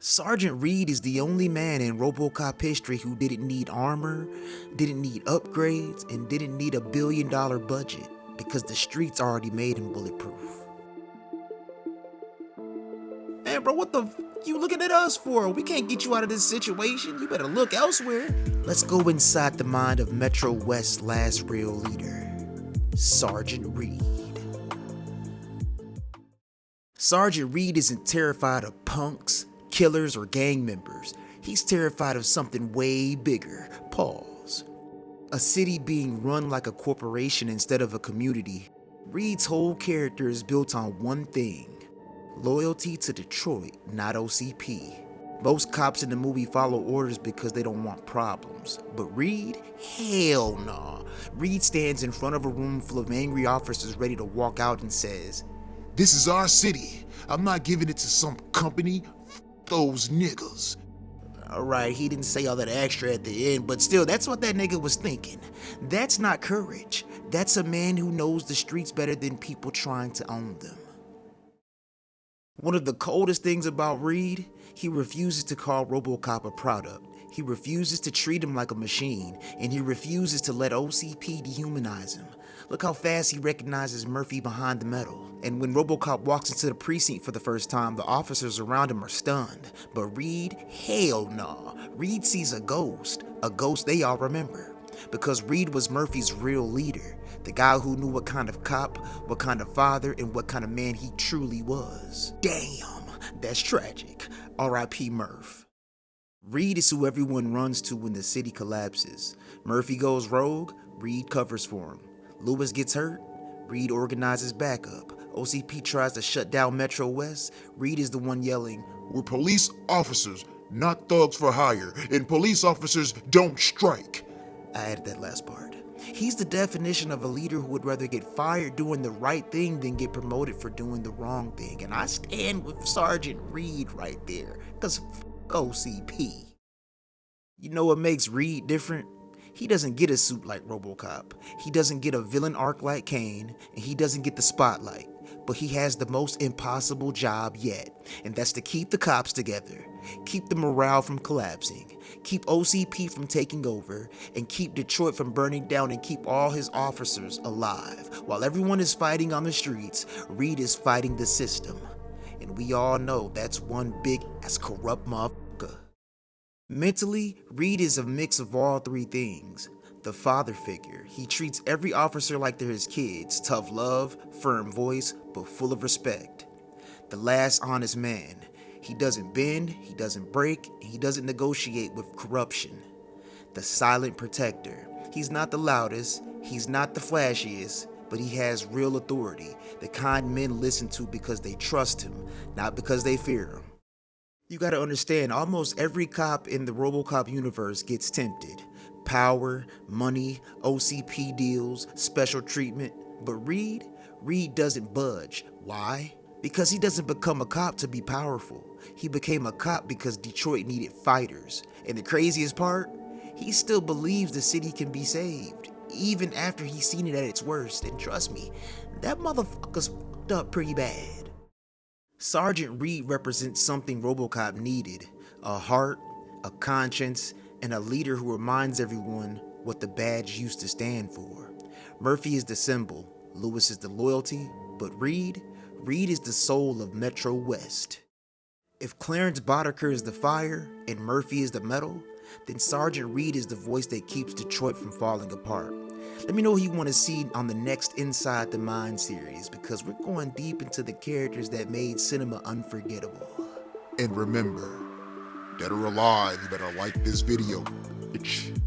Sergeant Reed is the only man in RoboCop history who didn't need armor, didn't need upgrades, and didn't need $1 billion budget because the streets already made him bulletproof. Man, bro, what the you looking at us for? We can't get you out of this situation. You better look elsewhere. Let's go inside the mind of Metro West's last real leader, Sergeant Reed. Sergeant Reed isn't terrified of punks, killers, or gang members. He's terrified of something way bigger. Pause. A city being run like a corporation instead of a community. Reed's whole character is built on one thing: loyalty to Detroit, not OCP. Most cops in the movie follow orders because they don't want problems. But Reed? Hell nah. Reed stands in front of a room full of angry officers ready to walk out and says, "This is our city. I'm not giving it to some company. Those niggas." Alright, he didn't say all that extra at the end, but still, that's what that nigga was thinking. That's not courage. That's a man who knows the streets better than people trying to own them. One of the coldest things about Reed, he refuses to call RoboCop a product. He refuses to treat him like a machine, and he refuses to let OCP dehumanize him. Look how fast he recognizes Murphy behind the metal. And when RoboCop walks into the precinct for the first time, the officers around him are stunned. But Reed, hell nah. Reed sees a ghost they all remember. Because Reed was Murphy's real leader, the guy who knew what kind of cop, what kind of father, and what kind of man he truly was. Damn, that's tragic. R.I.P. Murph. Reed is who everyone runs to when the city collapses. Murphy goes rogue, Reed covers for him. Lewis gets hurt, Reed organizes backup. OCP tries to shut down Metro West, Reed is the one yelling, "We're police officers, not thugs for hire, and police officers don't strike." I added that last part. He's the definition of a leader who would rather get fired doing the right thing than get promoted for doing the wrong thing. And I stand with Sergeant Reed right there, because OCP. You know what makes Reed different? He doesn't get a suit like RoboCop. He doesn't get a villain arc like Kane, and he doesn't get the spotlight. But he has the most impossible job yet, and that's to keep the cops together, keep the morale from collapsing, keep OCP from taking over, and keep Detroit from burning down, and keep all his officers alive. While everyone is fighting on the streets, Reed is fighting the system. And we all know that's one big ass corrupt motherfucker. Mentally, Reed is a mix of all three things. The father figure. He treats every officer like they're his kids. Tough love, firm voice, but full of respect. The last honest man. He doesn't bend, he doesn't break, and he doesn't negotiate with corruption. The silent protector. He's not the loudest, he's not the flashiest, but he has real authority. The kind men listen to because they trust him, not because they fear him. You gotta understand, almost every cop in the RoboCop universe gets tempted. Power, money, OCP deals, special treatment. But Reed doesn't budge. Why? Because he doesn't become a cop to be powerful. He became a cop because Detroit needed fighters. And the craziest part? He still believes the city can be saved, even after he's seen it at its worst. And trust me, that motherfucker's fucked up pretty bad. Sergeant Reed represents something RoboCop needed: a heart, a conscience, and a leader who reminds everyone what the badge used to stand for. Murphy is the symbol, Lewis is the loyalty, but Reed is the soul of Metro West. If Clarence Boddicker is the fire and Murphy is the metal, then Sergeant Reed is the voice that keeps Detroit from falling apart. Let me know who you want to see on the next Inside the Mind series, because we're going deep into the characters that made cinema unforgettable. And remember, dead or alive, you better like this video, bitch.